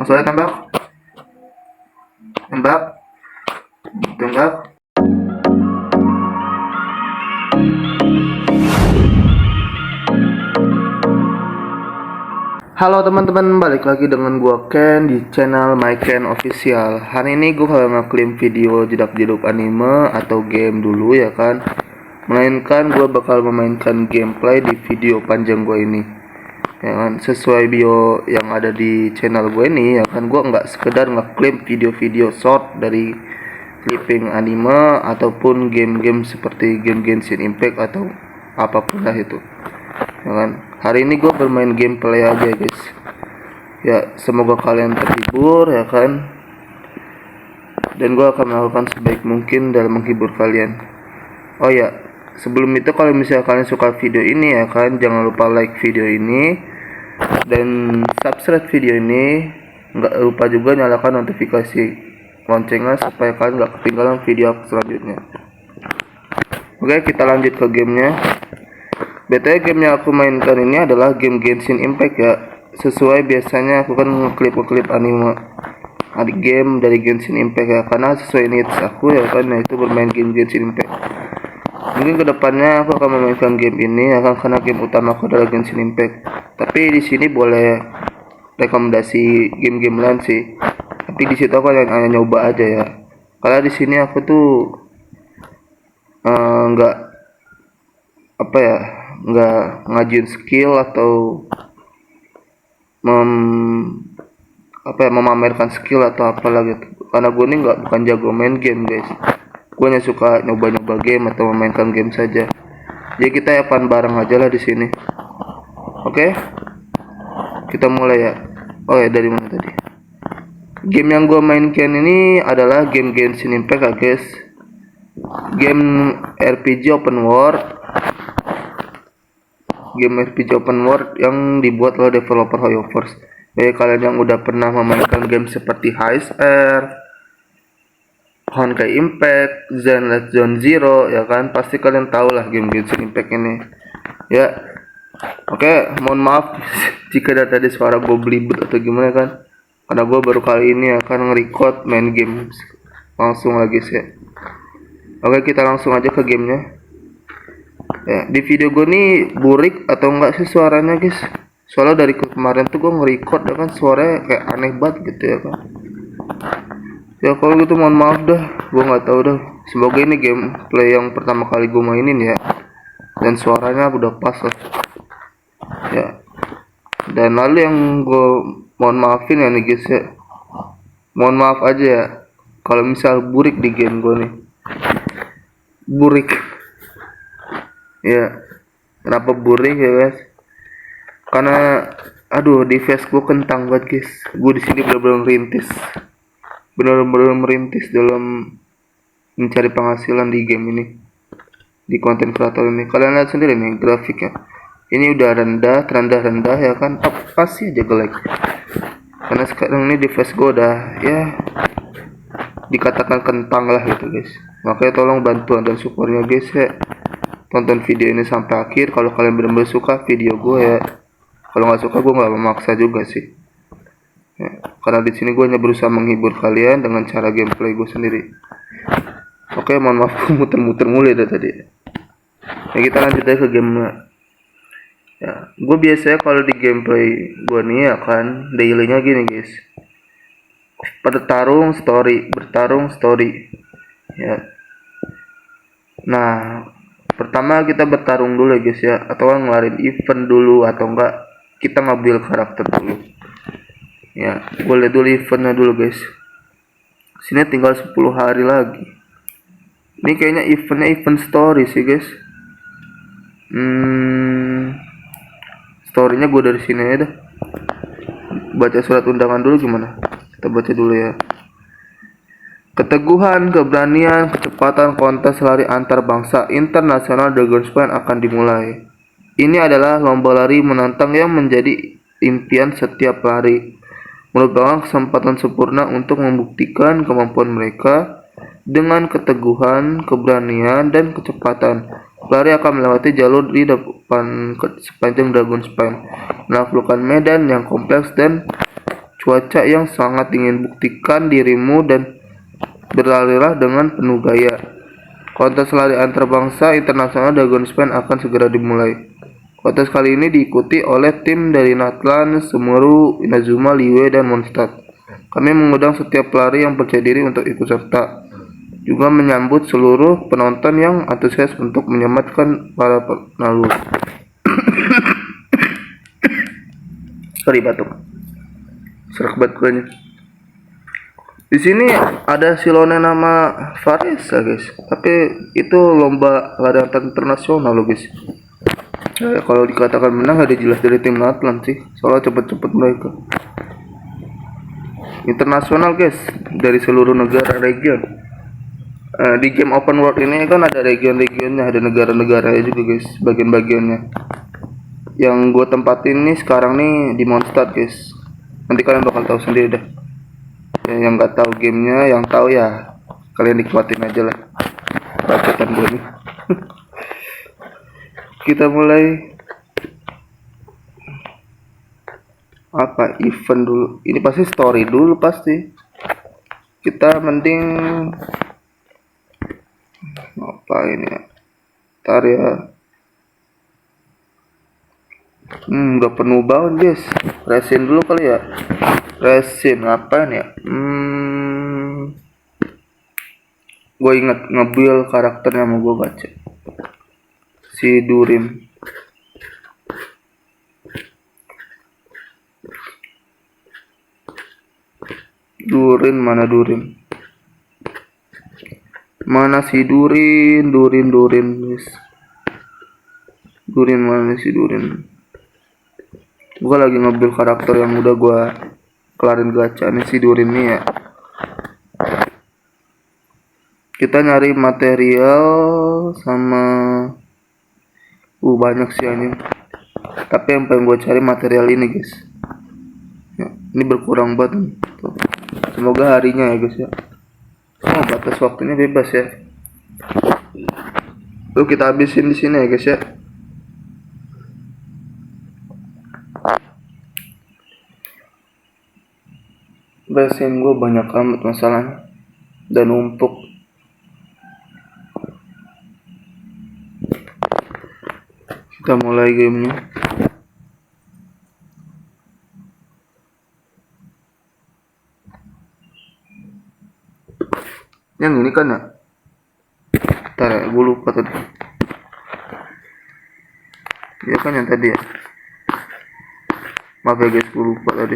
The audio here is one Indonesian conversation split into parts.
Langsung aja tembak. Tembak. Tembak. Halo teman-teman, balik lagi dengan gua Ken di channel My Ken Official. Hari ini gua kalau ngeklaim video jedak-jeduk anime atau game dulu ya kan, melainkan gua bakal memainkan gameplay di video panjang gua ini. Ya kan, sesuai bio yang ada di channel gue ini ya kan, gue nggak sekedar ngeklaim video-video short dari clipping anime ataupun game-game seperti game Genshin Impact atau apapun lah itu ya kan. Hari ini gue bermain gameplay aja guys ya, semoga kalian terhibur ya kan, dan gue akan melakukan sebaik mungkin dalam menghibur kalian. Oh ya, sebelum itu kalau misalnya kalian suka video ini ya kan, jangan lupa like video ini dan subscribe video ini. Nggak lupa juga nyalakan notifikasi loncengnya supaya kalian nggak ketinggalan video aku selanjutnya. Oke, kita lanjut ke gamenya. BTW game yang aku mainkan ini adalah game Genshin Impact ya. Sesuai biasanya aku kan ngeklip anime adik game dari Genshin Impact ya, karena sesuai needs aku ya kan, yaitu bermain game Genshin Impact. Mungkin kedepannya aku akan memainkan game ini ya kan, karena game utama aku adalah Genshin Impact. Tapi di sini boleh rekomendasi game-game lain sih. Tapi di situ aku hanya nyoba aja ya. Karena di sini aku tuh nggak apa ya, nggak ngajuin skill atau memamerkan skill atau apalah gitu. Karena gue ini bukan jago main game guys. Gue hanya suka nyoba-nyoba game atau memainkan game saja. Jadi kita ya fun bareng aja lah di sini. Oke, kita mulai ya. Oh ya, dari mana tadi? Game yang gue mainkan ini adalah game Genshin Impact ya guys. Game RPG open world. Game RPG open world yang dibuat oleh developer HoYoverse. Bagi kalian yang udah pernah memainkan game seperti HSR, Honkai Impact, Zenless Zone Zero ya kan, pasti kalian tahu lah game Genshin Impact ini ya. Oke, mohon maaf jika dari tadi suara gue belibet atau gimana kan, karena gue baru kali ini akan nge-record main game langsung lagi sih. Oke, kita langsung aja ke gamenya ya. Di video gue nih burik atau enggak sih suaranya guys, soalnya dari kemarin tuh gue nge-record ya kan, suaranya kayak aneh banget gitu ya kan. Ya kalau gitu mohon maaf dah, gue nggak tahu dah. Semoga ini gameplay yang pertama kali gue mainin ya, dan suaranya udah pas lah ya. Dan lalu yang gue mohon maafin ya nih guys ya, mohon maaf aja ya kalau misal burik di game gue nih, burik ya. Kenapa burik ya guys? Karena aduh, device gue kentang banget guys. Gue di sini benar-benar merintis dalam mencari penghasilan di game ini, di konten kreator ini. Kalian lihat sendiri nih grafiknya, ini udah rendah ya kan, pasti aja jelek. Karena sekarang ini device gue udah ya dikatakan kentang lah gitu guys. Makanya tolong bantuan dan supportnya guys ya. Tonton video ini sampai akhir kalau kalian benar-benar suka video gue ya. Kalau nggak suka gue nggak memaksa juga sih ya, karena di sini gue hanya berusaha menghibur kalian dengan cara gameplay gue sendiri. Oke, mohon maaf muter-muter mulai dari tadi ya. Kita lanjut aja ke game ya. Gue biasanya kalau di gameplay gue nih ya kan, dailynya gini guys, bertarung story ya. Nah, pertama kita bertarung dulu ya guys ya, atau ngelarin event dulu, atau enggak kita ngambil karakter dulu ya. Gue lihat dulu eventnya dulu guys. Sini tinggal 10 hari lagi. Ini kayaknya eventnya event story sih guys. Storynya gue dari sini aja dah. Baca surat undangan dulu gimana? Kita baca dulu ya. Keteguhan, keberanian, kecepatan kontes lari antar bangsa internasional Dragon Spine akan dimulai. Ini adalah lomba lari menantang yang menjadi impian setiap pelari. Merupakan kesempatan sempurna untuk membuktikan kemampuan mereka dengan keteguhan, keberanian, dan kecepatan. Pelari akan melewati jalur di depan sepanjang Dragon Spine, menaklukkan medan yang kompleks dan cuaca yang sangat dingin. Buktikan dirimu dan berlarilah dengan penuh gaya. Kontes lari antar bangsa internasional Dragon Span akan segera dimulai. Kontes kali ini diikuti oleh tim dari Natlan, Semeru, Inazuma, Liwe, dan Mondstadt. Kami mengundang setiap pelari yang percaya diri untuk ikut serta, juga menyambut seluruh penonton yang antusias untuk menyelamatkan para penalu. Sorry batuk, serak banget kuenya. Di sini ada silone nama Varesa guys, tapi itu lomba lari antar internasional loh guys. Kalau dikatakan menang ada jelas dari tim Natlan sih, soalnya cepet-cepet mereka. Internasional guys, dari seluruh negara region. Di game open world ini kan ada region-regionnya, ada negara-negaranya juga guys, bagian-bagiannya. Yang gue tempatin nih sekarang nih di Mondstadt guys. Nanti kalian bakal tahu sendiri dah. Yang nggak tahu gamenya, yang tahu ya kalian nikmatin aja lah racutan gue nih. Kita mulai apa event dulu, ini pasti story dulu pasti. Kita mending apa ini ya, tar ya. Udah penuh banget guys, resin dulu kali ya. Resin ngapain ya? Gue inget nge-build karakternya, mau gue baca si Durin. Mana Durin? Mana si Durin guys. Durin mana si Durin? Gue lagi nge-build karakter yang udah gue kelarin gacha nih, si Durin nih ya. Kita nyari material sama banyak sih anjing. Tapi yang pengen gue cari material ini guys ya, ini berkurang banget tuh. Semoga harinya ya guys ya. Batas waktunya bebas ya. Lalu kita habisin di sini ya guys ya. Resin gue banyak amat masalahnya dan numpuk. Kita mulai gamenya. Yang ini kan ya, ntar ya, gue lupa tadi. Ya kan yang tadi ya, maaf ya guys, gue lupa tadi.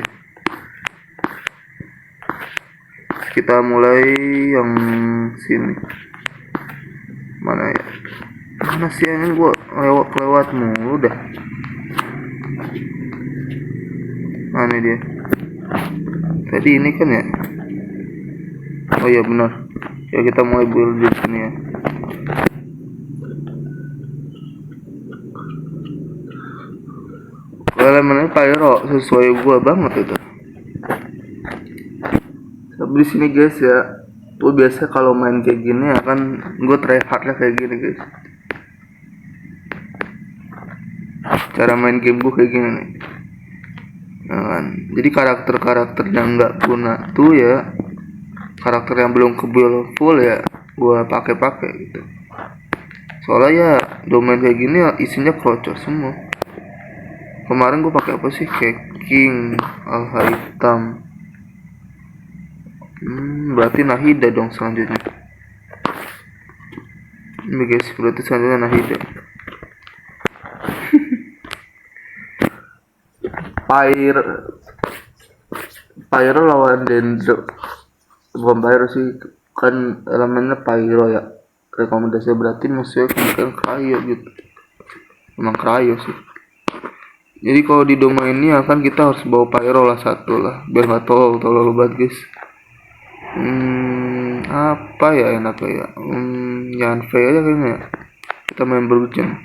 Kita mulai yang sini. Mana ya? Mana sih ini, gue lewat mulu dah. Mana dia? Tadi ini kan ya? Oh iya benar. Ya kita mulai build di sini ya. Elemennya pyro sesuai gua banget itu. Tapi di sini guys ya, gua biasa kalau main kayak gini ya kan, gua try hardnya kayak gini guys. Cara main game gua kayak gini nih. Nah, kan. Jadi karakter-karakter yang nggak guna tuh ya, karakter yang belum ke-build full ya, gua pakai gitu. Soalnya ya domain kayak gini ya isinya krocos semua. Kemarin gue pakai apa sih? King Alpha hitam. Berarti Nahida dong selanjutnya. Ini guys, berarti selanjutnya Nahida. Pyro lawan Dendro. Bukan Pyro sih, kan elemennya Pyro ya. Rekomendasi berarti musuhnya kemungkinan Cryo gitu. Emang Cryo sih. Jadi kalau di domain ini akan kita harus bawa pyro lah satu lah, biar nggak tolol banget guys. Apa ya enak ya? Jangan V aja kayaknya ya. Kita main berhujan.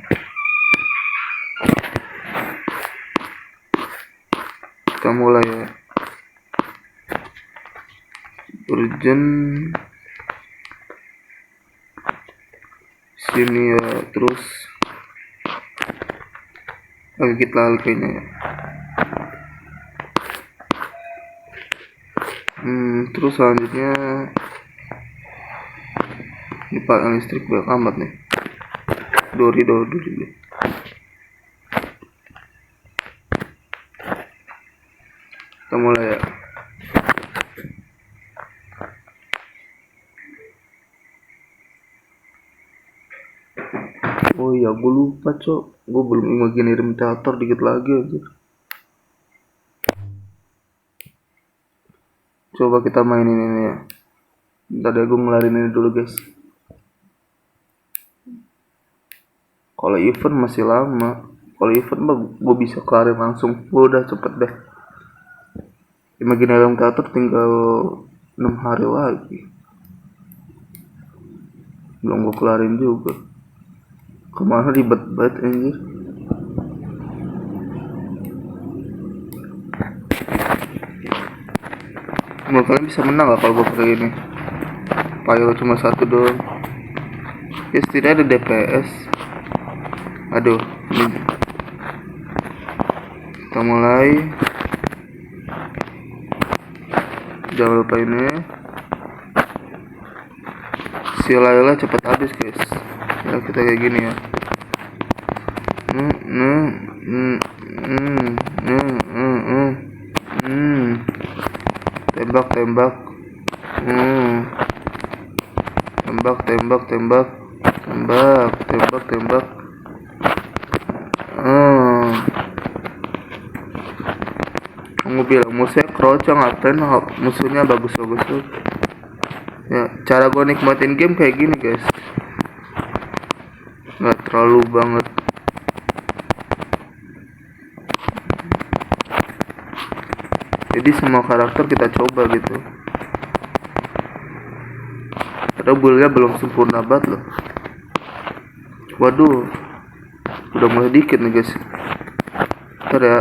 Kita mulai ya. Berhujan. Sini ya, terus lagi kita kayaknya ya. Terus selanjutnya ini pakai listrik banyak amat nih. Dori kita mulai ya. Oh iya, gue lupa cok, gue belum imaginator dikit lagi aja. Coba kita mainin ini ya. Bentar deh, gue ngelarin ini dulu guys. Kalau event masih lama. Kalau event mah gue bisa kelarin langsung. Gue udah cepet deh. Imaginator tinggal 6 hari lagi. Belum gue kelarin juga. Kemana ribet banget anjir. Menurut kalian bisa menang gak kalau gue pakai ini? Pyro cuma satu doang. Ya setidaknya ada DPS. Aduh, ini. Kita mulai. Jangan lupa ini. Si Layla cepet habis guys. Ya kita kayak gini ya. Tembak. Tembak. Aku bilang musuhnya keroncong, ngapain musuhnya bagus tuh. Ya, cara gue nikmatin game kayak gini guys. Nggak terlalu banget. Jadi semua karakter kita coba gitu. Padahal buildnya belum sempurna banget loh. Waduh, udah mulai dikit nih guys. Ntar ya.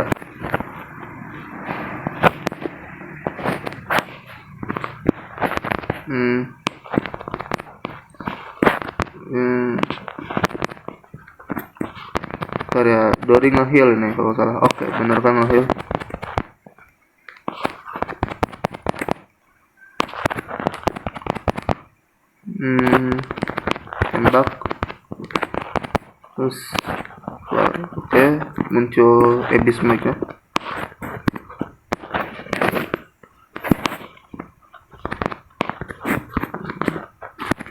Ntar ya, Dori nge-heal ini kalau salah. Oke, bener kan nge-heal. Tembak. Terus oke, muncul Abyss Mega.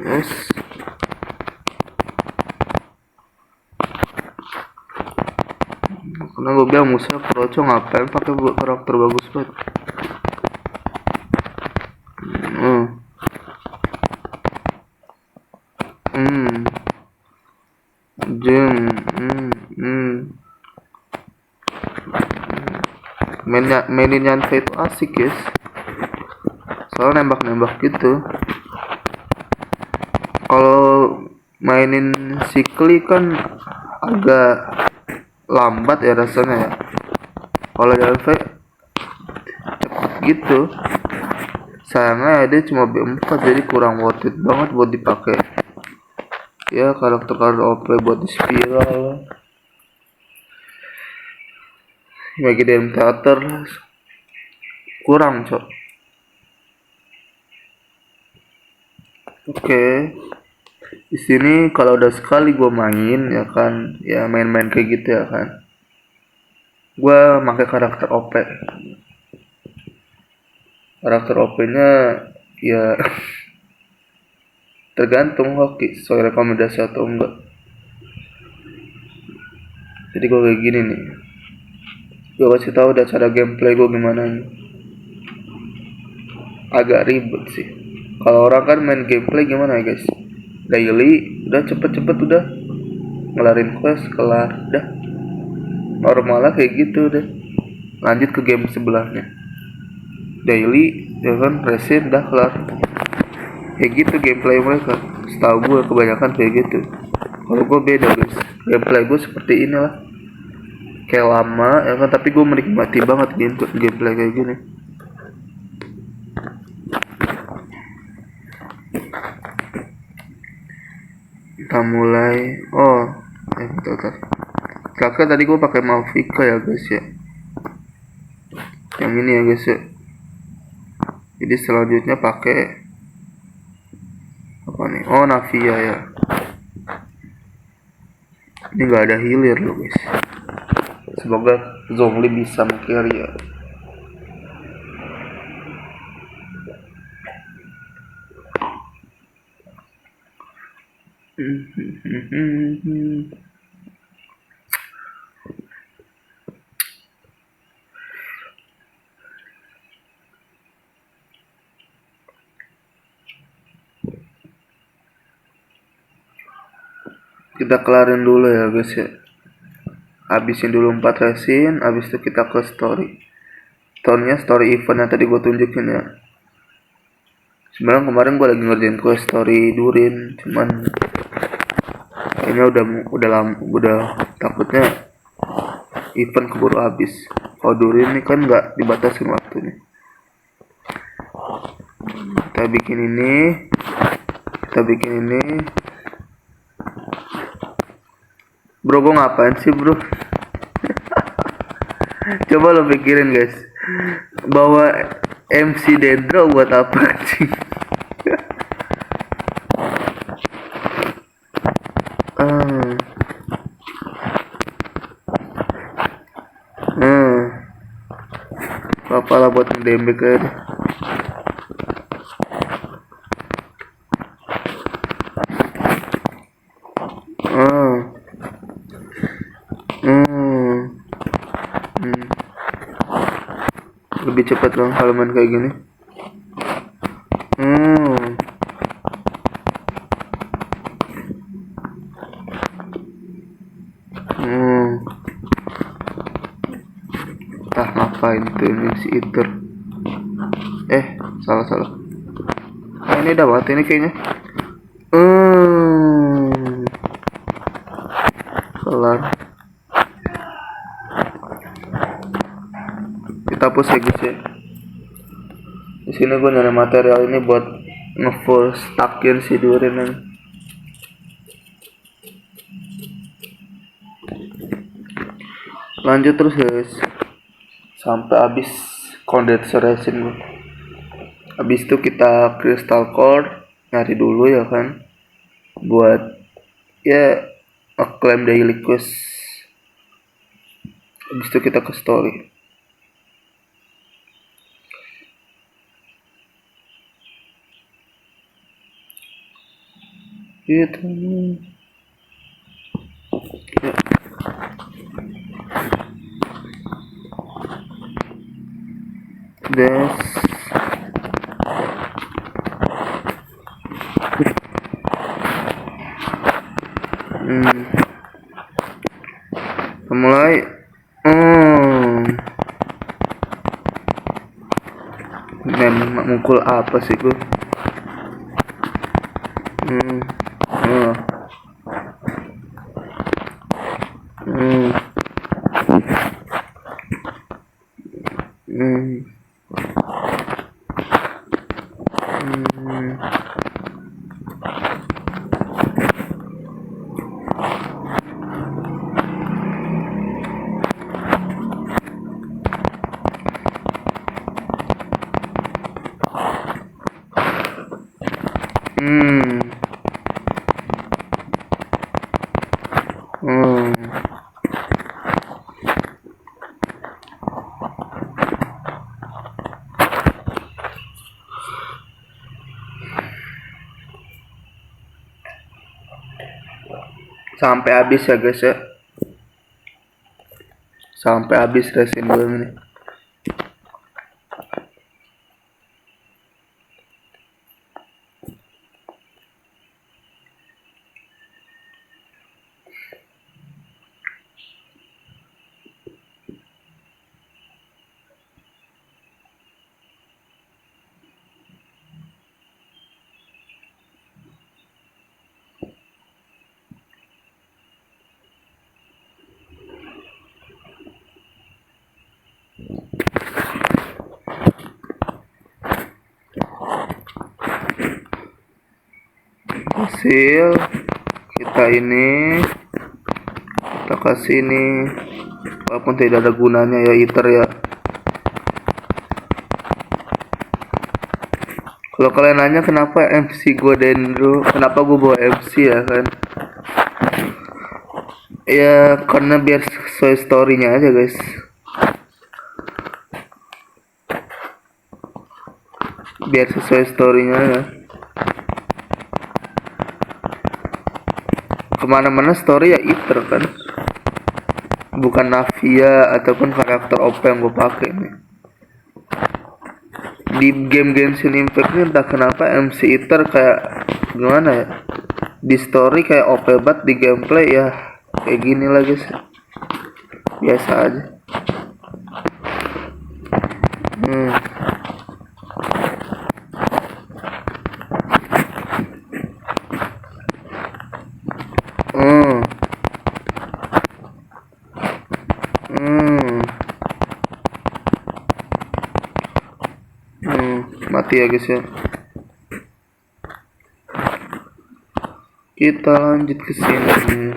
Yes. Karena gue bilang musuhnya keroncong, ngapain pakai karakter bagus banget. Mainin nyantai itu asik guys. Soalnya nembak gitu. Kalau mainin Sikli kan agak lambat ya rasanya ya. Kalau Yanfe cepet gitu. Sayangnya dia cuma B4 jadi kurang worth it banget buat dipakai. Ya karakter OP buat di spiral. Bagi dalam teater kurang cok. Oke. Di sini kalau udah sekali gue main ya kan, ya main-main kayak gitu ya kan. Gue pakai karakter OP. Karakter OP-nya ya tergantung hoki sesuai rekomendasi atau enggak. Jadi gue kayak gini nih. Gue kasih tahu udah cara gameplay gue gimana nih. Agak ribet sih. Kalau orang kan main gameplay gimana ya guys? Daily udah cepet udah ngelarin quest kelar udah. Normalnya kayak gitu udah. Lanjut ke game sebelahnya. Daily ya kan, resin dah kelar. Kayak gitu gameplay mereka. Setahu gue kebanyakan kayak gitu. Kalau gue beda guys. Gameplay gue seperti inilah. Kayak lama ya kan, tapi gue menikmati banget gameplay kayak gini. Kita mulai. Bentar. Kakak tadi gue pakai Malvika ya guys ya. Yang ini ya guys ya. Jadi selanjutnya pakai apa nih? Oh, Navia ya. Ini nggak ada hilir loh guys. Semoga Zhongli bisa meng-carry ya. Kita kelarin dulu ya guys ya. Habisin dulu 4 resin, habis itu kita ke story. Story event yang tadi gue tunjukin ya. Sebenarnya kemarin gue lagi ngerjain quest story Durin, cuman kayaknya udah takutnya event keburu habis. Kalau Durin ini kan nggak dibatasin waktunya. Kita bikin ini. Bro, gue ngapain sih bro? Coba lo pikirin guys, bawa MC Dendro buat apa sih? Apa lah buat ngedembek aja. Lebih cepat dong kalau main kayak gini. Ngapain tuh ini si Iter? Salah. Ini dapat ini kayaknya. Kelar. Kita hapus ya guys ya. Di sini gue nyari material ini buat nge-full stackin si Durin ini. Lanjut terus guys sampai habis condenser resin gue. Habis itu kita crystal core nyari dulu ya kan, buat ya acclaim daily quest. Habis itu kita ke story. Gitu. Ya. Des. Mulai. Mukul apa sih gue? Sampai habis ya guys ya. Sampai habis resin gue ini. Hasil kita kasih ini, walaupun tidak ada gunanya ya Iter ya. Kalau kalian nanya kenapa MC gue Dendro, kenapa gue bawa MC ya kan? Ya karena biar sesuai storynya aja guys. Biar sesuai storynya ya. Kemana-mana story ya Iter kan, bukan Navia ataupun karakter OP yang gue pakai nih. Di game Genshin Impact ini entah kenapa MC Iter kayak gimana ya, di story kayak OP banget, di gameplay ya kayak gini lah guys, biasa aja. hmm. Hmm. Mati ya guys ya. Kita lanjut ke sini.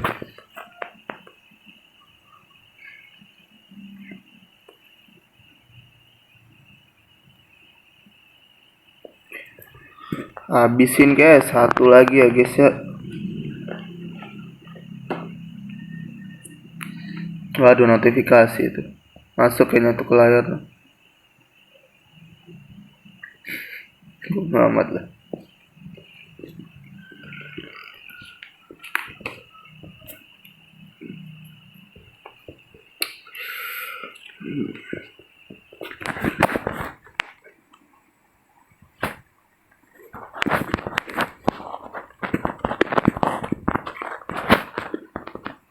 Habisin guys, satu lagi ya guys ya. Waduh, notifikasi itu masuk kayaknya tuh ke layar. Bodo amat lah.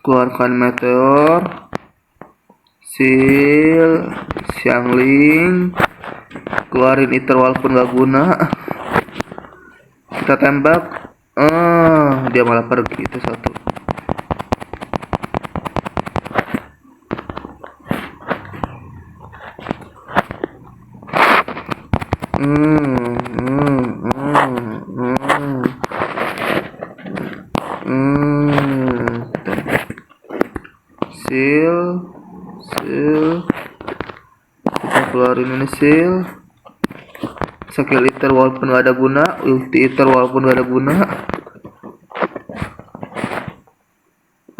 Keluarkan meteor, seal, Xiangling, keluarin iter walaupun gak guna. Kita tembak, dia malah pergi. Itu satu. Seal, kita keluarin ini seal, skill iter walaupun gak ada guna, ulti iter walaupun gak ada guna.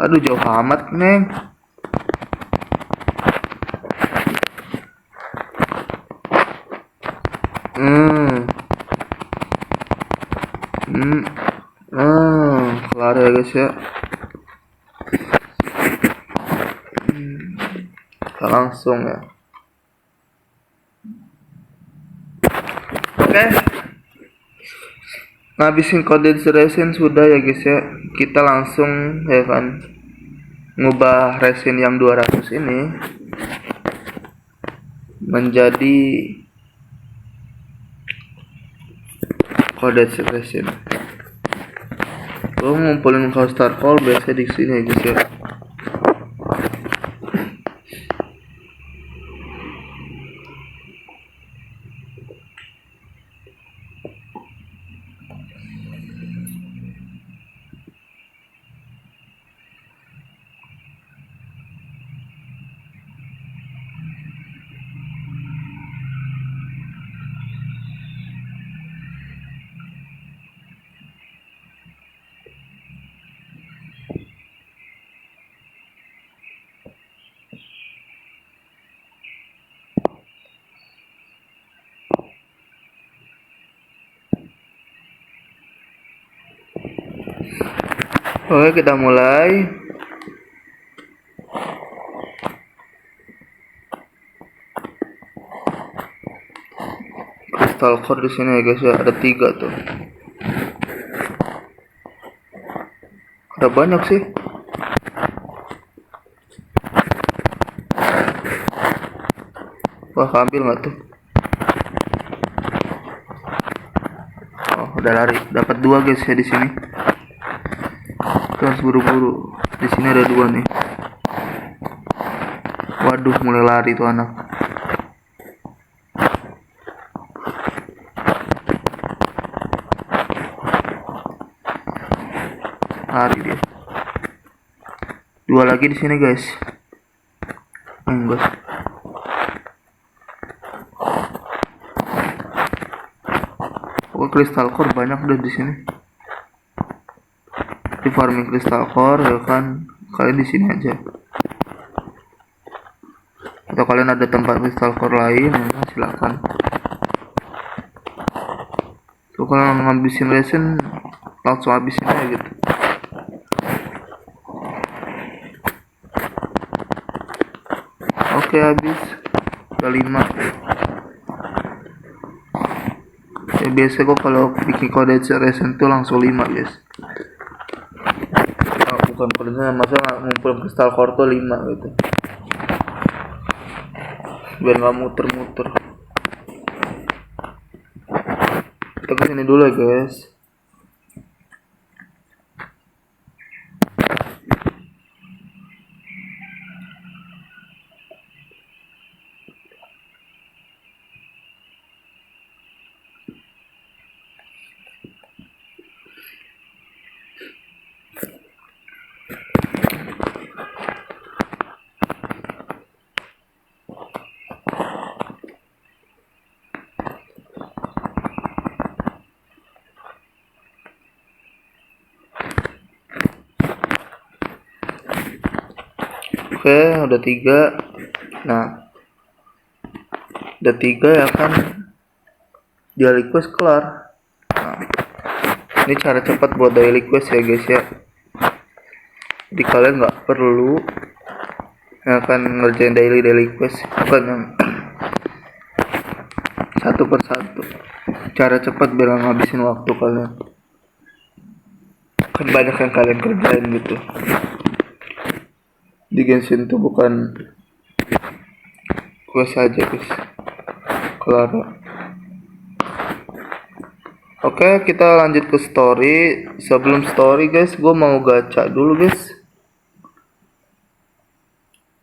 Aduh, jauh amat neng. Kelar ya guys ya. Kita langsung ya. Oke. Ngabisin condensed resin sudah ya guys ya. Kita langsung ya kan ngubah resin yang 200 ini menjadi condensed resin. Gue ngumpulin star call biasa di sini ya guys ya. Oke, kita mulai. Crystal core di sini ya guys ya, ada 3 tuh. Ada banyak sih. Wah, ambil nggak tuh? Oh, udah lari. Dapat 2 guys ya di sini. Kita harus buru-buru. Di sini ada 2 nih. Waduh, mulai lari tuh anak. Lari dia. 2 lagi di sini guys. Enggak. Kok crystal core banyak deh di sini. Di farming crystal core ya kan, kalian di sini aja. Atau kalian ada tempat crystal core lain, ya silakan. Tuh kalau ngabisin resin langsung habisin aja gitu. Oke, habis udah 5. Ya biasa kok kalau bikin kode resin tuh langsung 5 guys. Oh, bukan kodenya, masalah ngumpulin crystal core tuh 5 gitu, biar nggak muter-muter. Kita kesini dulu ya guys. Oke, udah 3. Nah, udah 3 ya kan, daily quest kelar. Nah, ini cara cepat buat daily quest ya guys ya. Jadi kalian nggak perlu ya kan ngerjain daily quest, bukan yang satu persatu. Cara cepat biar ngabisin waktu kalian. Kan banyak yang kalian kerjain gitu. Di Genshin tuh bukan quest aja guys, kelar. Oke, kita lanjut ke story. Sebelum story guys, gue mau gacha dulu guys.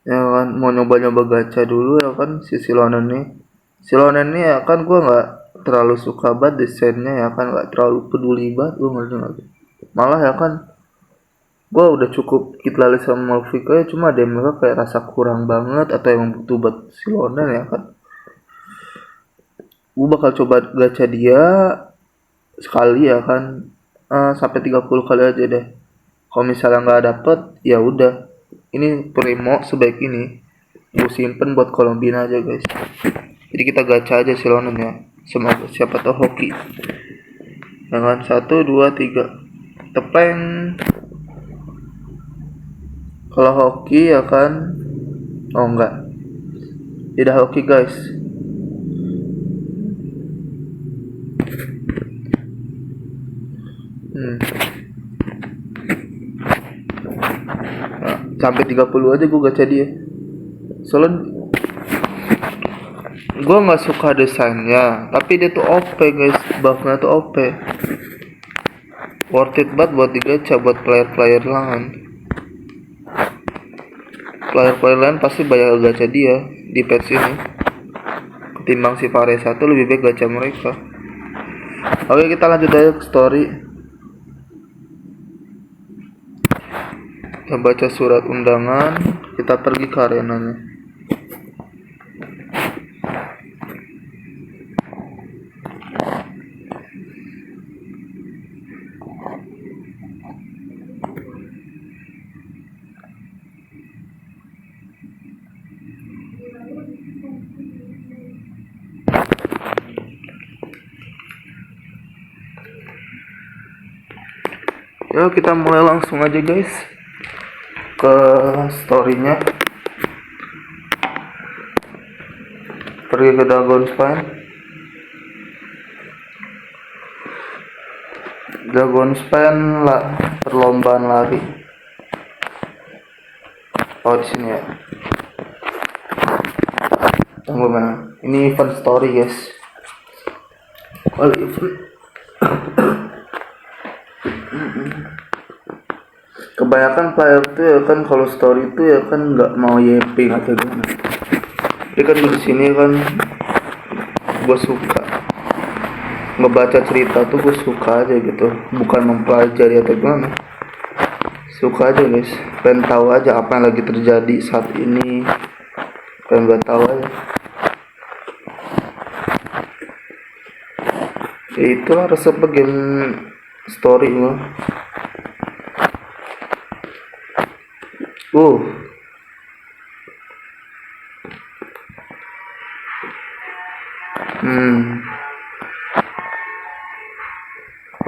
Ya kan, mau nyoba-nyoba gacha dulu ya kan, si Silonen nih. Silonen nih ya kan, gue nggak terlalu suka banget desainnya ya kan, nggak terlalu peduli banget gue ngerti. Malah ya kan, gue udah cukup Kitlali sama Malvika ya, cuma ada mereka kayak rasa kurang banget atau emang butuh buat Silonen ya kan. Gue bakal coba gacha dia sekali ya kan, sampai 30 kali aja deh. Kalau misalnya nggak dapet ya udah, ini primo sebaik ini gue simpen buat Colombina aja guys. Jadi kita gacha aja Silonen ya, semoga siapa tahu hoki. Dengan 1, 2, 3 tepeng. Kalau hoki ya kan, oh enggak, tidak hoki guys. Nah, sampai 30 aja gue gacha dia. Soalnya gue nggak suka desainnya, tapi dia tuh OP guys, buffnya tuh OP. Worth it banget buat digacha buat player-player lain. Player-player lain pasti banyak gacha dia di patch ini. Ketimbang si Vares 1 lebih baik gacha mereka. Oke, kita lanjut aja ke story. Kita baca surat undangan, kita pergi ke arenanya. Ya kita mulai langsung aja guys ke storynya. Pergi ke Dragonspine. Dragonspine lah, perlombaan lari. Oh di sini ya. Tunggu mana? Ini event story guys. Oh event. Kebanyakan player tuh ya kan kalau story itu ya kan nggak mau YP atau gimana. Jadi kan di sini kan gue suka ngebaca cerita tuh, gue suka aja gitu, bukan mempelajari atau gimana. Suka aja guys, pengen tahu aja apa yang lagi terjadi saat ini, pengen gak tahu aja. Ya itulah resep game story mah. uh hmm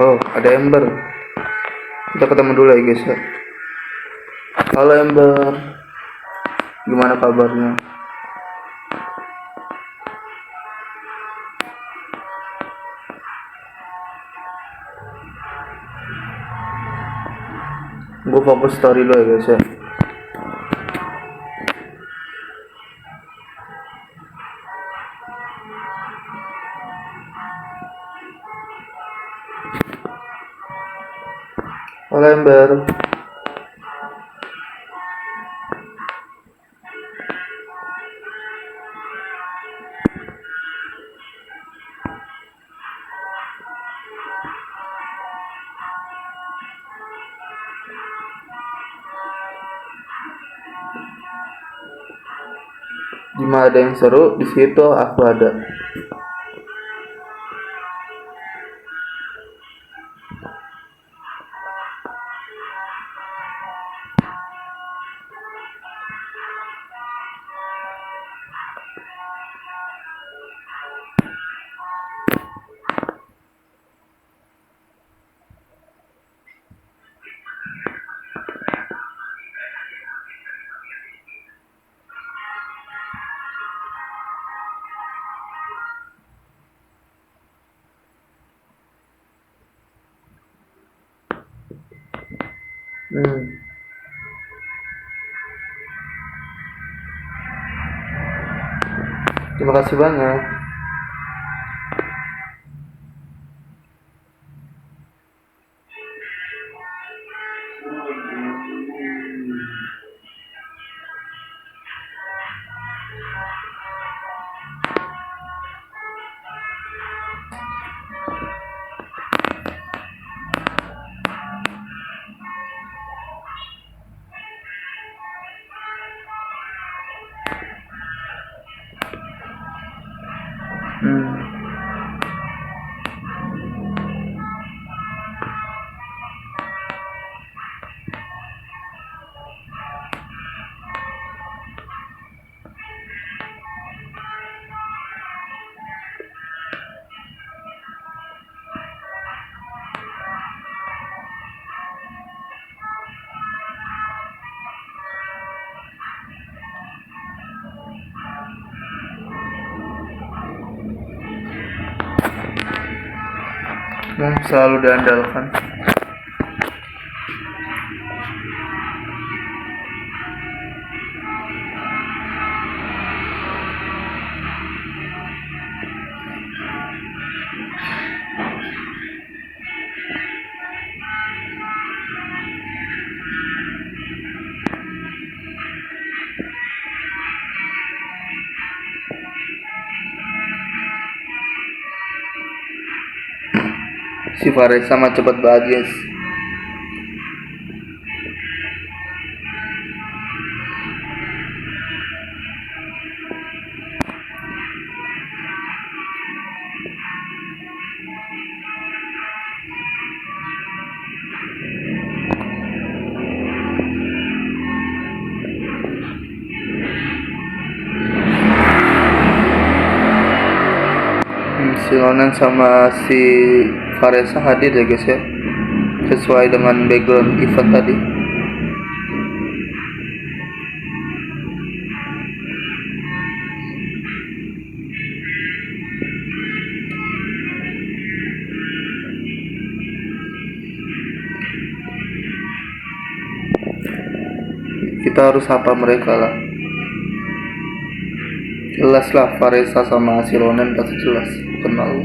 oh, ada Ember. Kita ketemu dulu ya guys ya. Halo Ember, gimana kabarnya? Gue fokus story dulu ya guys ya. Halo Ember. Gimana, ada yang seru di situ aku ada. Terima kasih banyak. Selalu diandalkan. Si Fares sama cepat bahagia. Si Lonan sama si Faresa hadir ya guys ya, sesuai dengan background event tadi. Kita harus sapa mereka lah. Jelas lah, Faresa sama si Ronan pasti jelas kenal.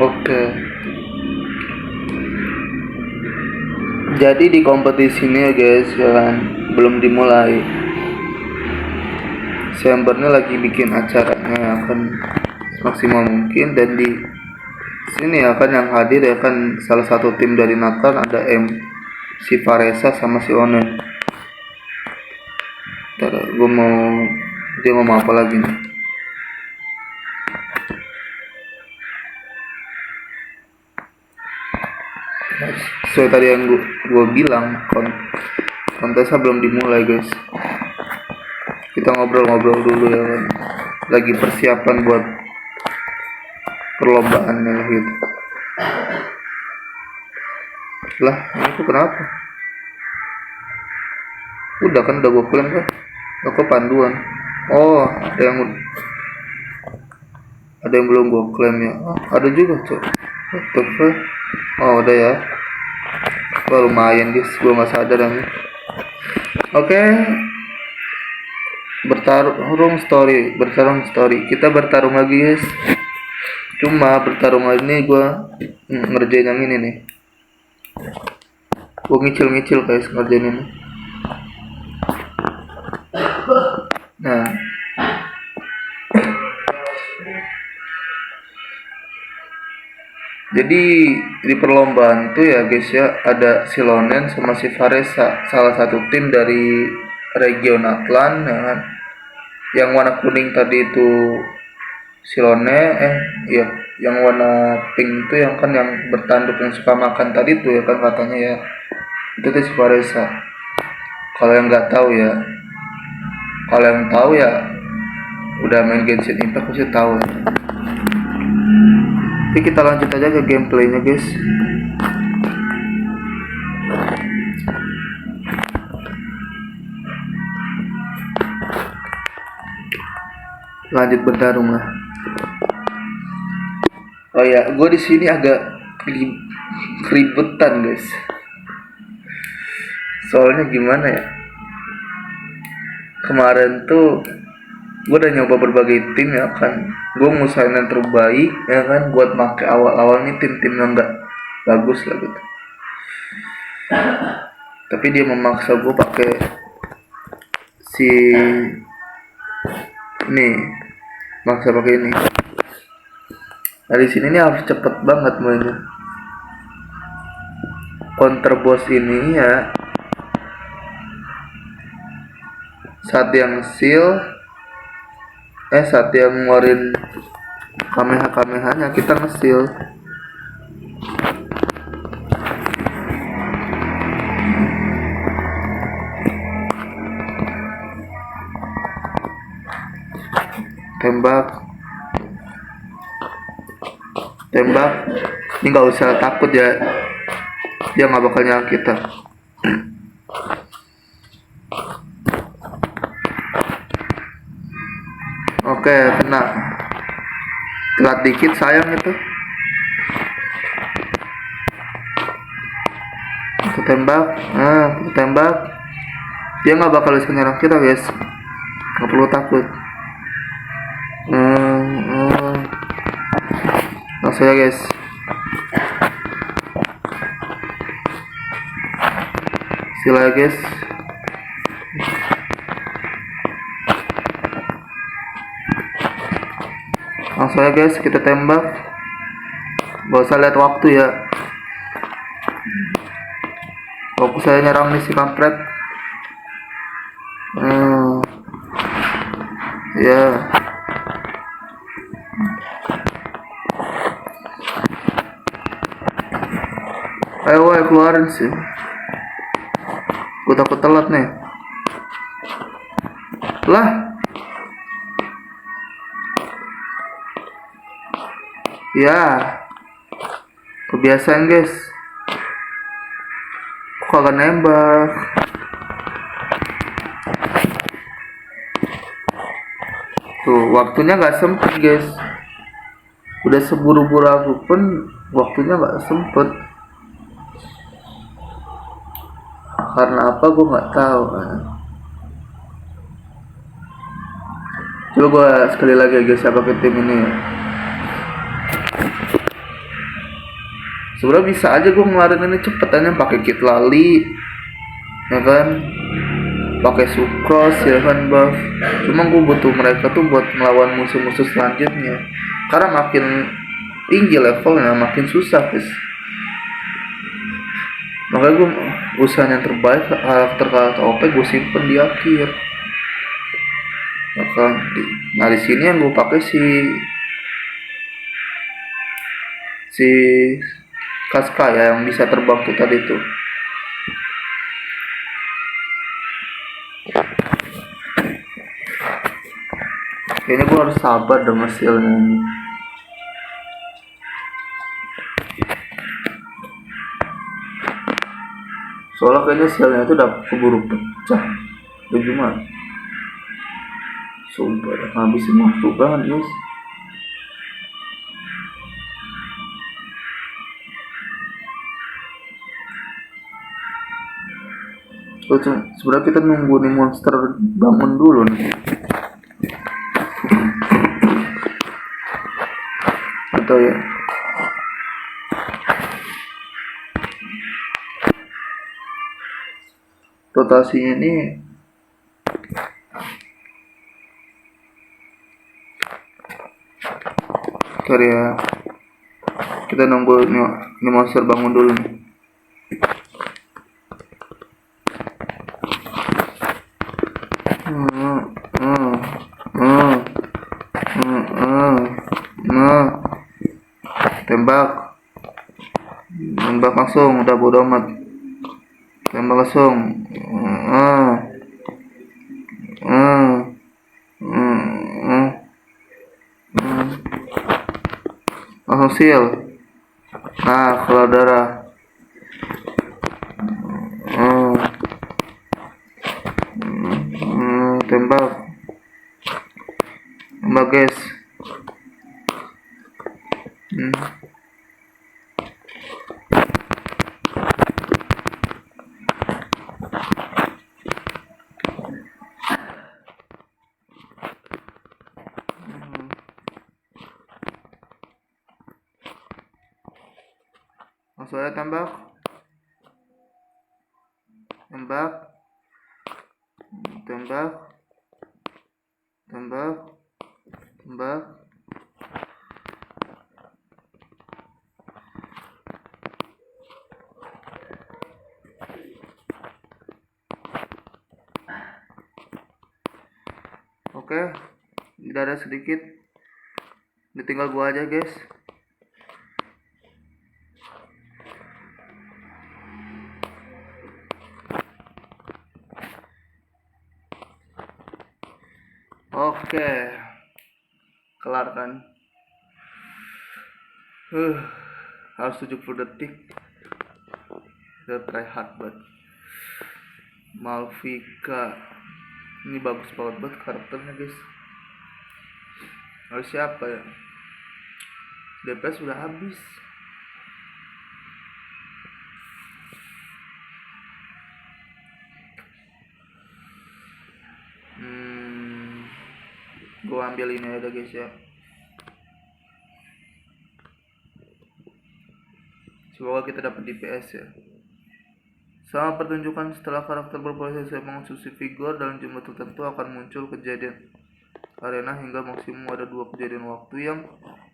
Oke. Jadi di kompetisi ini ya guys, ya kan, belum dimulai. Chamber ini lagi bikin acaranya akan maksimal mungkin, dan di sini ya kan yang hadir ya kan salah satu tim dari Nathan, ada si Faresa sama si Onen. Ntar gue mau dia ngomong apa lagi nih. Sesuai tadi yang gue bilang, kontesnya belum dimulai guys. Kita ngobrol-ngobrol dulu ya kan. Lagi persiapan buat perlombaannya gitu. Lah, itu kenapa? Udah kan, udah gue klaim kan. Aku panduan. Oh, ada yang belum gue klaim ya. Oh, ada juga cok. Oh, udah ya. Wah, lumayan guys, gue nggak sadar ini. Oke. Bertarung story. Kita bertarung lagi guys. Cuma bertarung lagi nih gue ngerjain yang ini nih. Gue ngicil guys ngerjain ini. Nah, jadi di perlombaan tuh ya guys ya, ada si Lonen sama si Faresa, salah satu tim dari region Atlan ya kan. Yang warna kuning tadi itu si Lone, iya, yang warna pink itu yang kan yang bertanduk yang suka makan tadi tuh ya kan katanya ya. Itu tuh si Faresa. Kalau yang nggak tahu ya, kalau yang tahu ya udah main Genshin Impact pasti tahu. Oke, kita lanjut aja ke gameplaynya guys. Lanjut bertarung lah. Oh ya, gue di sini agak keributan guys. Soalnya gimana ya? Kemarin tuh gue udah nyoba berbagai tim ya kan. Gue ngusahain yang terbaik ya kan, buat make awal-awal nih tim-tim yang nggak bagus lah gitu. Tapi dia memaksa gue pakai si ini, maksa pakai ini. Nah di sini nih harus cepet banget mainnya. Counter boss ini ya, saat yang saat yang ngeluarin kameha-kamehanya kita nge-seal. Tembak ini nggak usah takut ya, dia nggak bakal nyerang kita. Oke, kena telat dikit sayang itu. Aku tembak, dia nggak bakal bisa nyerang kita guys, nggak perlu takut. Langsung ya guys. Sila guys. Langsung ya guys, kita tembak. Gak usah lihat waktu ya. Fokus saya nyerang nih si kampret. Ya. Ayo keluarin sih. Gue takut telat nih. Lah. Ya. Kebiasaan guys. Kok kagak nembak. Tuh, waktunya gak sempet guys. Udah seburu-buru aku pun waktunya gak sempet. Karena apa gue nggak tahu. Coba gue sekali lagi guys, siapa ke tim ini. Sebenarnya bisa aja gue ngeluarin ini cepet aja pakai kit lali, ya kan, pakai sucrose ya kan buff. Cuma gue butuh mereka tuh buat melawan musuh-musuh selanjutnya, karena makin tinggi levelnya makin susah guys. Makanya gue usaha yang terbaik karakter OP gue simpen di akhir, ya kan. Nah di sini yang gue pakai si Kaska ya, yang bisa terbang tuh tadi tuh. Kayaknya gue harus sabar dong hasilnya ini. Soalnya kayaknya hasilnya itu udah keburu pecah. Itu gimana? Sumpah ngabisin waktu banget guys. Sebenarnya kita nunggu nih monster bangun dulu nih. Atau ya rotasinya ini sorry ya, kita nunggu ini monster bangun dulu nih. Tembak langsung, udah bodo amat, tembak langsung. Langsung seal. Nah keluar darah. Tembak guys. Langsung aja tembak, tembak, tembak, tembak, tembak. Oke, udah ada sedikit, ditinggal gua aja guys. Oke, kelar kan. Harus 70 detik. Udah try hard banget. Malvika ini bagus banget karakternya guys. Harus siapa ya? DPS sudah habis. Gue ambil ini aja guys ya. Semoga kita dapat DPS ya. Sama pertunjukan, setelah karakter berproses mengonsumsi figur dalam jumlah tertentu akan muncul kejadian arena hingga maksimum ada 2 kejadian waktu yang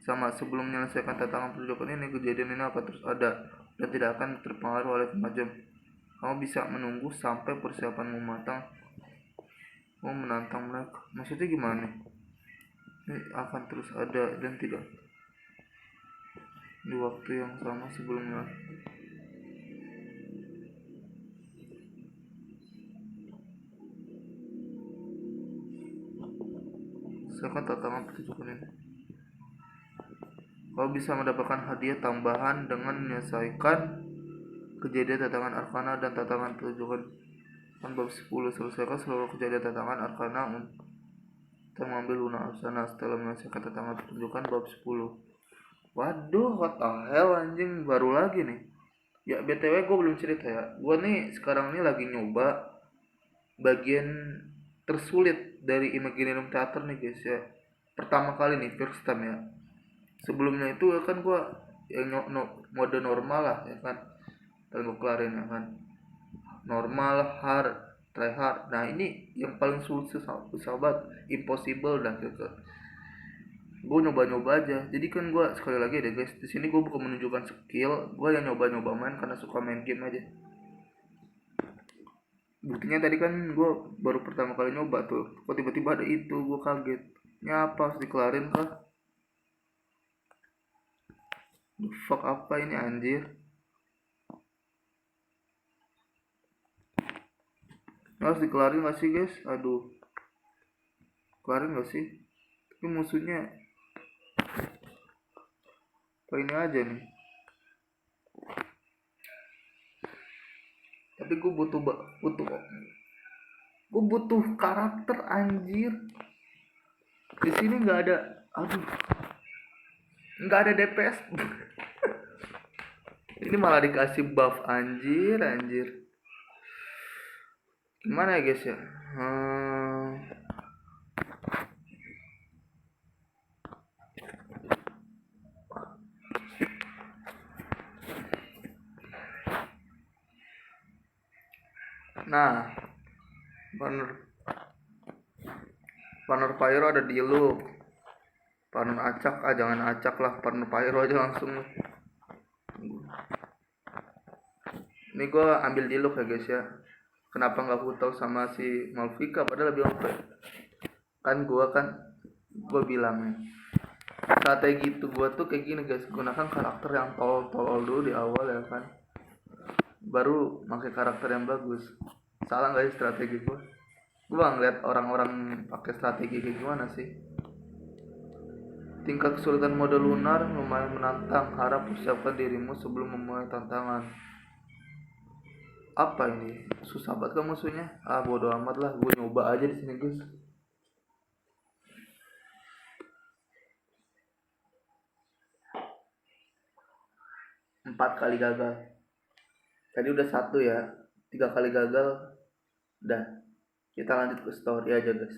sama. Sebelum menyelesaikan tantangan pertunjukan ini, kejadian ini akan terus ada dan tidak akan terpengaruh oleh kemajuan. Kamu bisa menunggu sampai persiapanmu matang. Mau menantang mereka. Maksudnya gimana nih? Ini akan terus ada dan tidak di waktu yang sama sebelumnya. Silakan tantangan pertunjukan ini. Kau bisa mendapatkan hadiah tambahan dengan menyelesaikan kejadian tantangan Arcana dan tantangan pertunjukan bab 10. Selesaikan seluruh kejadian tantangan Arcana untuk mengambil Luna Arsana setelah menyelesaikan tantangan pertunjukan bab 10. Waduh, what the hell anjing, baru lagi nih. Ya BTW gue belum cerita ya. Gue nih sekarang ini lagi nyoba bagian tersulit dari Imaginarium Theater nih guys ya. Pertama kali nih, first time ya. Sebelumnya itu kan gue yang mode normal lah ya kan, dan gue kelarin ya kan, normal, hard, try hard. Nah ini yang paling sulit sahabat, impossible dah gitu. Gue nyoba-nyoba aja. Jadi kan gue sekali lagi deh guys, di sini gue bukan menunjukkan skill, gue yang nyoba-nyoba main karena suka main game aja. Buktinya tadi kan gue baru pertama kali nyoba tuh, kok tiba-tiba ada itu, gue kaget. Nyapa harus dikelarin kah? The fuck apa ini anjir? Harus dikelarin gak sih guys? Aduh, kelarin gak sih? Tapi musuhnya apa ini aja nih? Tapi gue butuh karakter anjir. Di sini nggak ada, aduh, nggak ada DPS. Ini malah dikasih buff anjir. Gimana ya guys ya? Nah, partner pyro ada di loop. Partner acak, jangan acak lah, partner pyro aja langsung. Ini gue ambil di loop ya guys ya. Kenapa nggak tahu sama si Malvika padahal lebih OP? Kan gue bilangnya strategi itu gue tuh kayak gini guys, gunakan karakter yang tolol dulu di awal ya kan, baru pakai karakter yang bagus. Salah nggak sih strategi gue? Gue ngeliat orang-orang pakai strategi kayak gimana sih. Tingkat kesulitan mode lunar lumayan menantang, harap persiapkan dirimu sebelum memulai tantangan. Apa ini? Susah banget kan musuhnya? Bodo amat lah, gue nyoba aja di sini guys. Empat kali gagal. Tadi udah 1 ya, 3 kali gagal. Udah, kita lanjut ke story aja guys.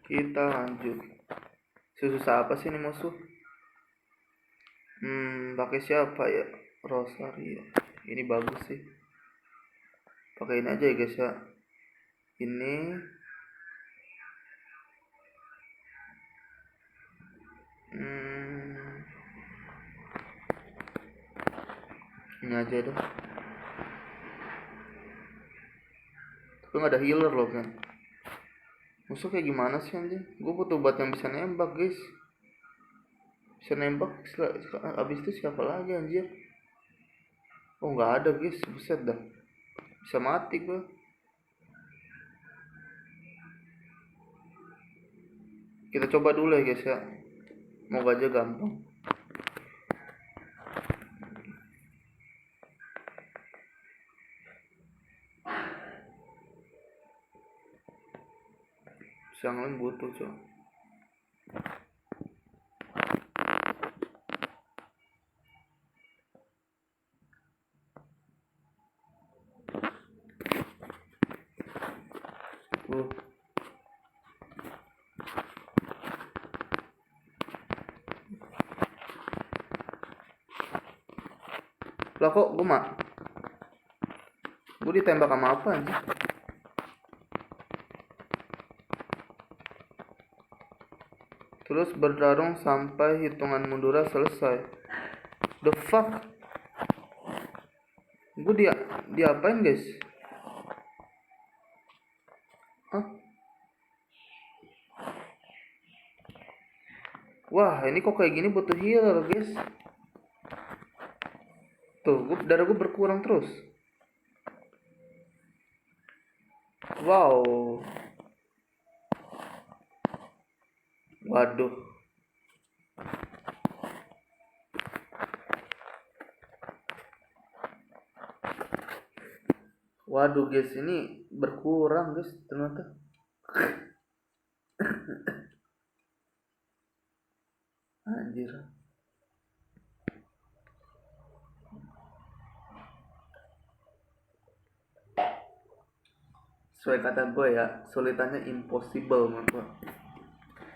Kita lanjut. Susah apa sih ini musuh? Pakai siapa ya? Rosaria. Ini bagus sih. Pakai ini aja ya guys ya. Ini ini aja deh. Tapi nggak ada healer loh kan. Musuh kayak gimana sih anjing? Gue butuh buat yang bisa nembak guys. Bisa nembak abis itu siapa lagi anjir? Oh nggak ada guys, buset dah. Bisa mati gue. Kita coba dulu ya guys ya. Moga aja gampang. Yang lain butuh coba. Lah kok gue ditembak sama apa anjir? Terus bertarung sampai hitungan mundurnya selesai. The fuck? Gue diapain guys? Hah? Wah ini kok kayak gini butuh healer guys. Tuh darah gue berkurang terus. Wow. Waduh. Waduh guys, ini berkurang guys ternyata. Anjir. sesuai kata gue ya, sulitannya impossible menurut gue.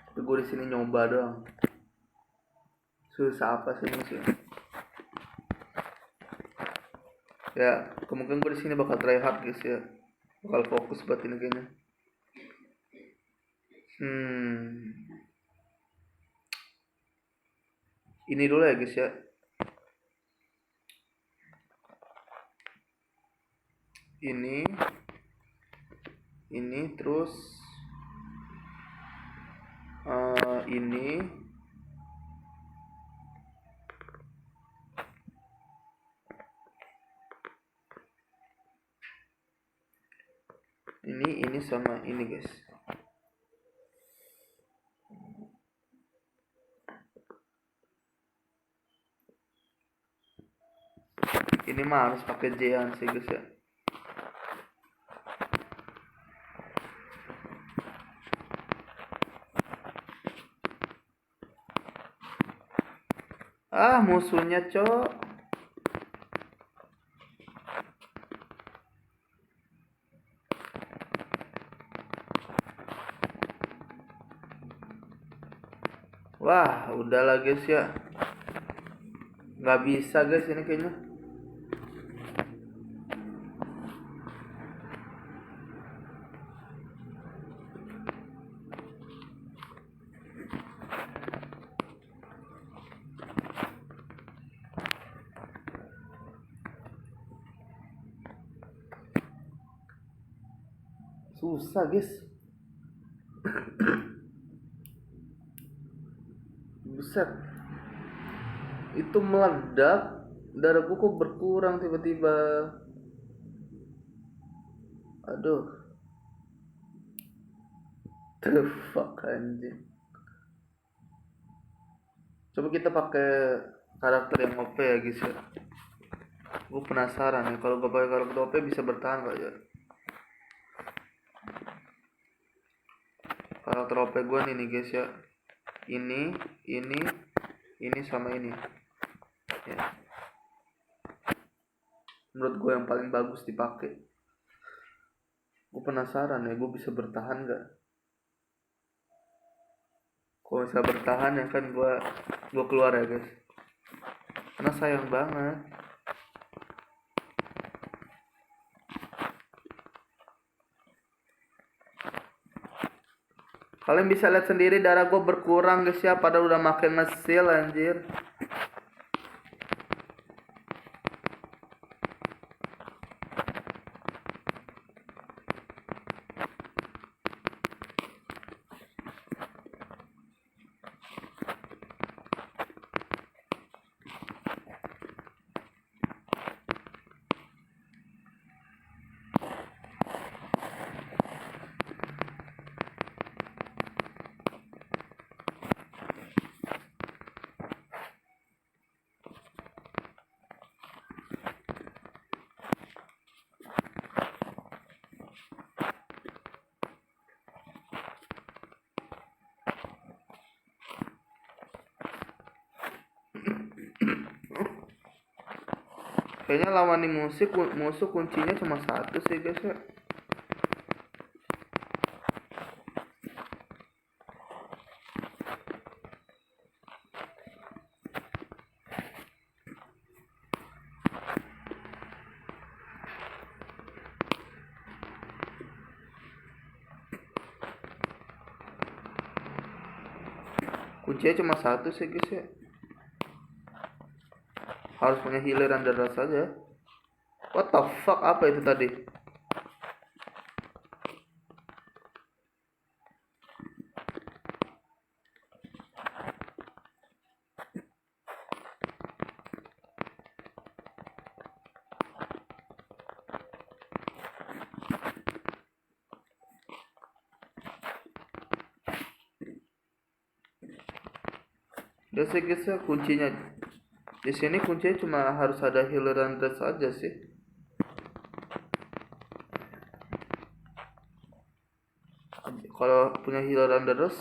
Tapi gue di sini nyoba doang. Susah apa sih ini sih? Ya kemungkinan gue di sini bakal try hard guys ya, bakal fokus buat ini kayaknya. Ini dulu ya guys ya. Ini terus ini sama ini guys. Ini mah harus pakai J-an sih guys ya. Musuhnya cok. Wah udahlah guys ya, nggak bisa guys ini kayaknya. Susah guys. Buset, itu meledak, darahku kok berkurang tiba-tiba. Aduh, the fuck anjing. Coba kita pakai karakter yang OP ya guys ya. Gue penasaran ya, kalau gue pakai karakter OP bisa bertahan gak ya? Karakter OP gue nih guys ya. Ini sama ini. Ya. Menurut gue yang paling bagus dipakai. Gue penasaran ya, gue bisa bertahan gak? Kalau bisa bertahan ya kan gue keluar ya guys. Karena sayang banget. Kalian bisa lihat sendiri darah gue berkurang guys ya, padahal udah makin ngesil anjir. Kayaknya lawan nih musuh kuncinya cuma satu sih guys ya. Kuncinya cuma satu sih guys ya. Harus punya healer underdog saja. What the fuck, apa itu tadi? Ya sih guys ya, kuncinya di sini kuncinya cuma harus ada healer underdog saja sih. Kalau punya healer underdog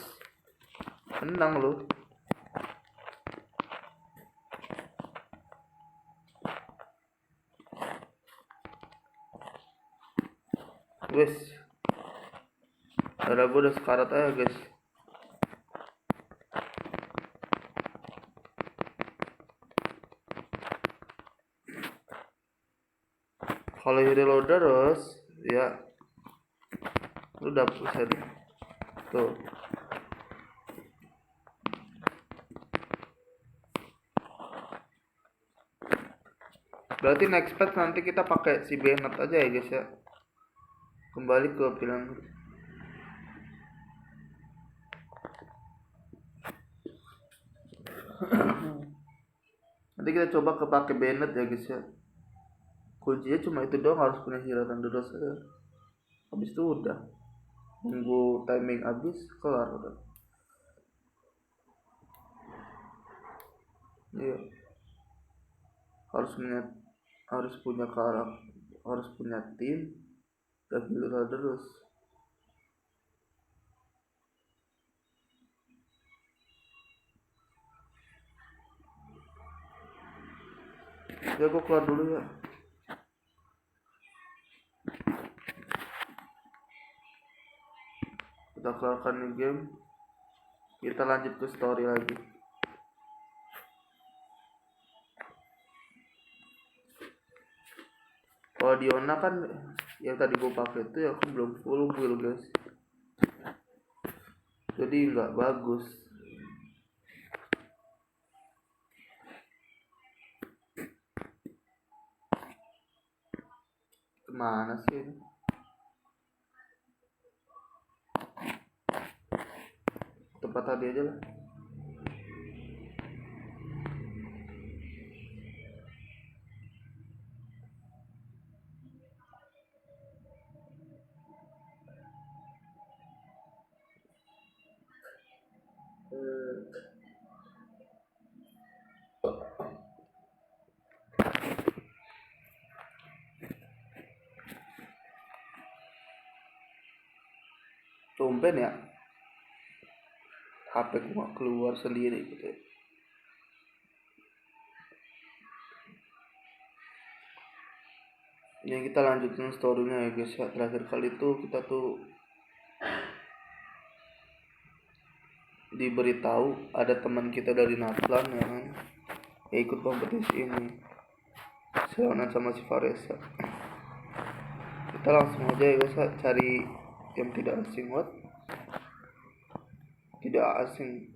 menang loh. Wes, Dada gue udah sekarat aja guys. Kalau reload terus ya lu dapet set tuh. Berarti next patch nanti kita pakai si Bennett aja ya guys ya. Kembali ke pilihan. Nanti kita coba pakai Bennett ya guys ya. Kuncinya cuma itu doang, harus punya hilatan dulu saja. Habis itu udah. Nunggu timing habis kelar udah. Iya. Harus punya karakter, harus punya tim dan hilatan terus. Ya gue keluar dulu ya. Kita keluarkan nih game. Kita lanjut ke story lagi. Kalau Diona kan yang tadi gue pakai itu ya aku belum full build guys. Jadi nggak bagus. Kemana sih ini? Tempat tadi aja lah. Tumben ya, HP gua keluar sendiri gitu ya. Ini kita lanjutin storynya ya guys ya. Terakhir kali tuh kita tuh diberitahu ada teman kita dari Naplan ya kan, ya ikut kompetisi ini Seonan sama si Faresa. Kita langsung aja ya guys ya, cari yang tidak asing. What? Tidak asing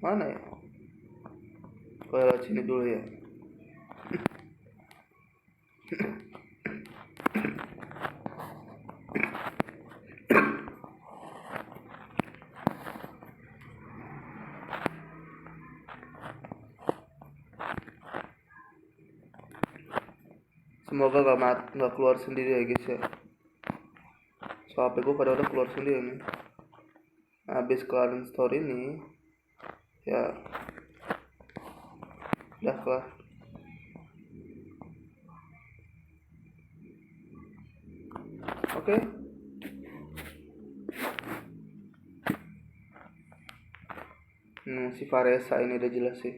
mana ya? Lewat sini dulu ya. Semoga nggak keluar sendiri ya guys ya. So HP gue pada udah keluar sendiri nih. Habis kelarin story ini ya udah kelar. Oke. Si Faresa ini udah jelas sih.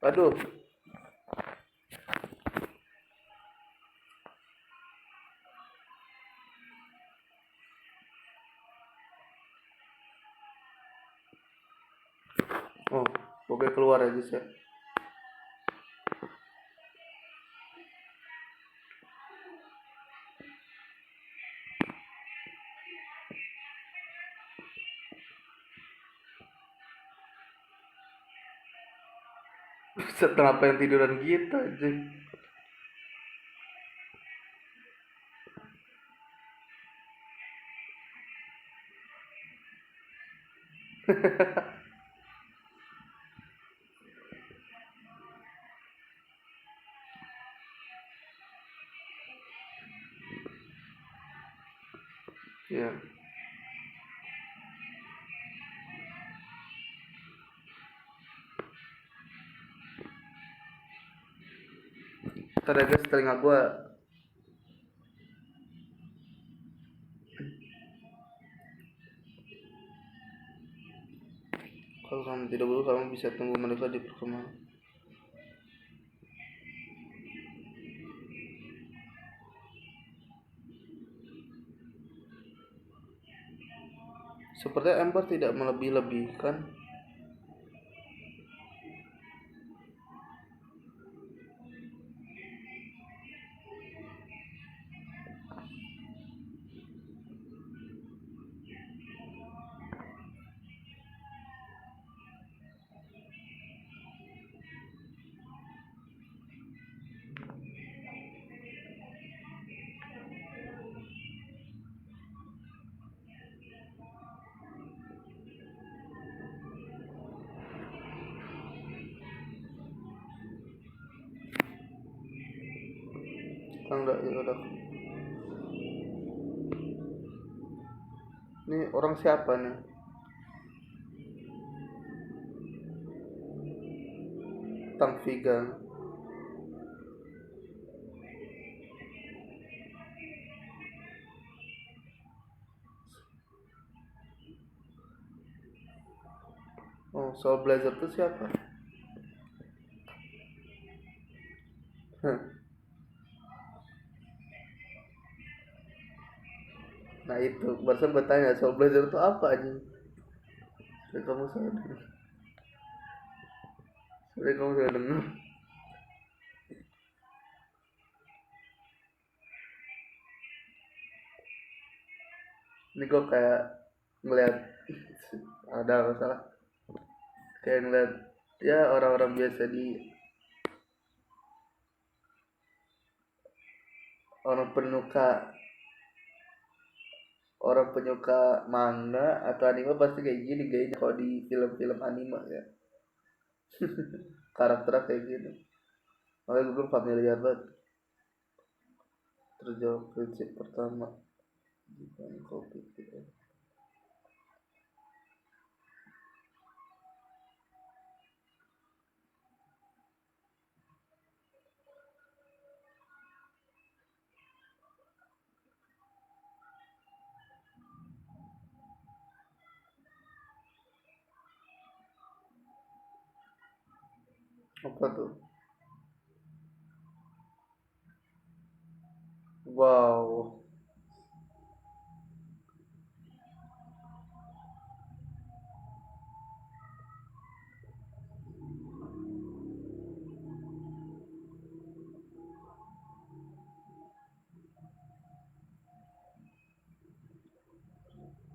Aduh. Oh, oke keluar aja sih. Setelah apa yang tiduran gitu aja. Ya. Ntar ya guys, telinga gua. Kalau kamu tidak dulu, kamu bisa tunggu mereka di perkemahan. Sepertinya Ember tidak melebih-lebihkan. Enggak, ya udah. Ini orang siapa nih? Tang Vigan. Oh, Soul Blazer itu siapa? Nah itu, barusan gue tanya Soul Blazer itu apa aja? Jadi kamu salah dengar. Jadi kamu salah dengar. Ini gue kayak ngeliat ada masalah. Kayak ngeliat ya orang-orang biasa di orang penyuka orang penyuka manga atau anime pasti kayak gini kayaknya kalau di film-film anime ya. Karakternya kayak gini. Makanya gue belum familiar banget. Terjawab prinsip pertama. Bukan kopi. Apa tuh? Wow.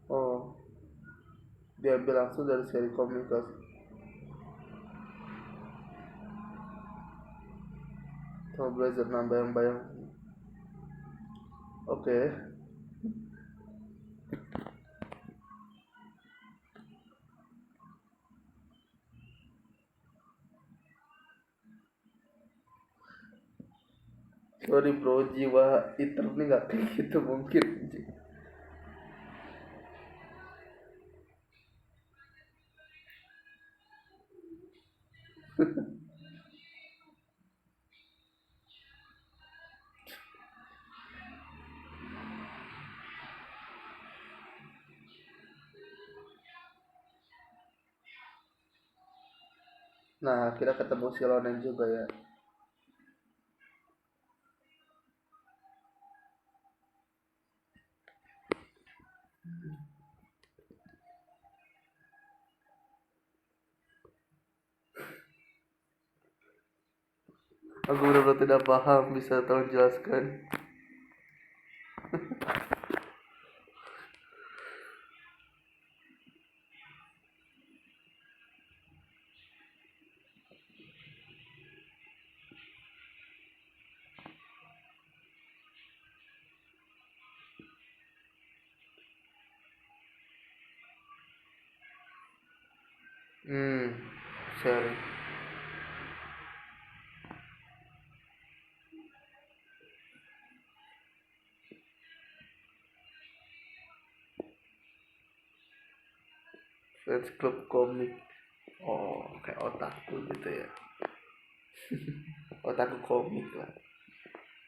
Oh, diambil langsung dari seri komunikasi. Soul Blazer nambah yang bayang. Oke. Sorry bro, jiwa iter nih gak kayak gitu mungkin. Nah, akhirnya ketemu si Ronan juga ya. Aku benar-benar tidak paham, bisa tolong jelaskan. Hmm, sorry. Fans klub komik. Oh, kayak otaku gitu ya. Otaku komik lah.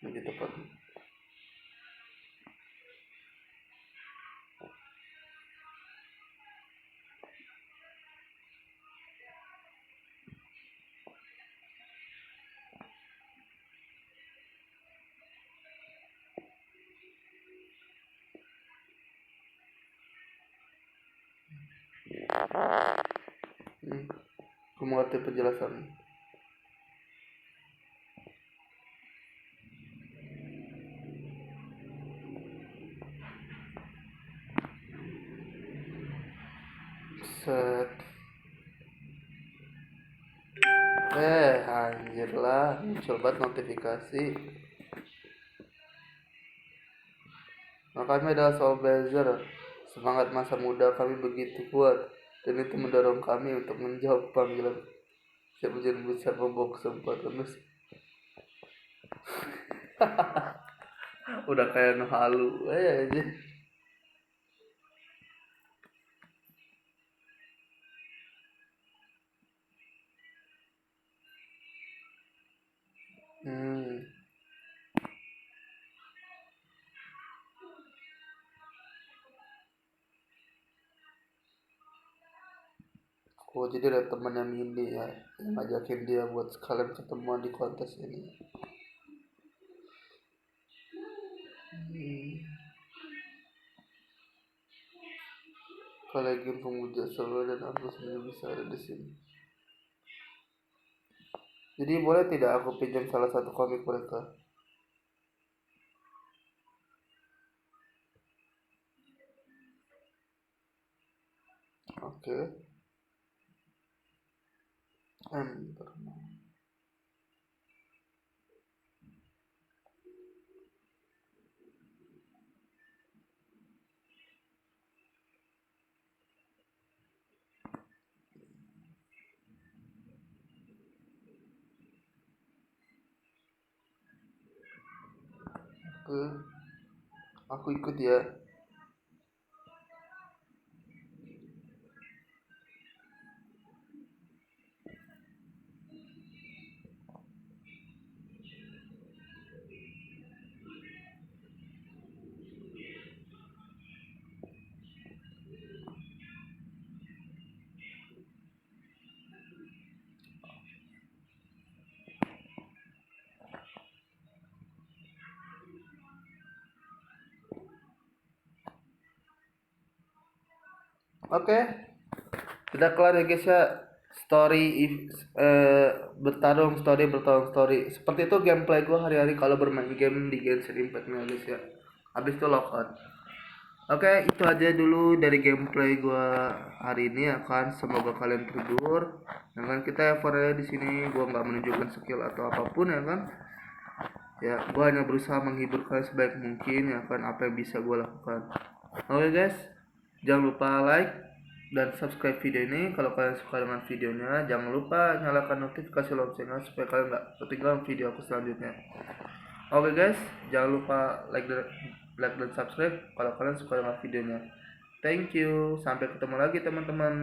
Begitu kan. Aku mengerti penjelasan. Set. Anjir lah, muncul banget notifikasi. Kami adalah Soul Blazer. Semangat masa muda kami begitu kuat, dan itu mendorong kami untuk menjawab panggilan. Siap menjadi besar membawa kesempatan. Udah kayak no halu aja. Oh, jadi ada temannya Mini ya, yang ngajakin dia buat sekalian ketemuan di kontes ini. Kolegium pemuja Solo dan aku sendiri bisa ada di sini. Jadi boleh tidak aku pinjam salah satu komik mereka? Oke. Aku ikut ya. Oke, sudah kelar ya guys ya. Bertarung story. Seperti itu gameplay gue hari-hari kalau bermain game di Genshin Impact nih guys ya. Habis itu lockout. Oke, itu aja dulu dari gameplay gue hari ini ya kan. Semoga kalian terhibur. Dengan kita di sini gue nggak menunjukkan skill atau apapun ya kan. Ya, gue hanya berusaha menghibur kalian sebaik mungkin ya kan, apa yang bisa gue lakukan. Oke guys, jangan lupa like dan subscribe video ini kalau kalian suka dengan videonya. Jangan lupa nyalakan notifikasi loncengnya supaya kalian nggak ketinggalan video aku selanjutnya. Oke guys, jangan lupa like dan subscribe kalau kalian suka dengan videonya. Thank you, sampai ketemu lagi teman-teman.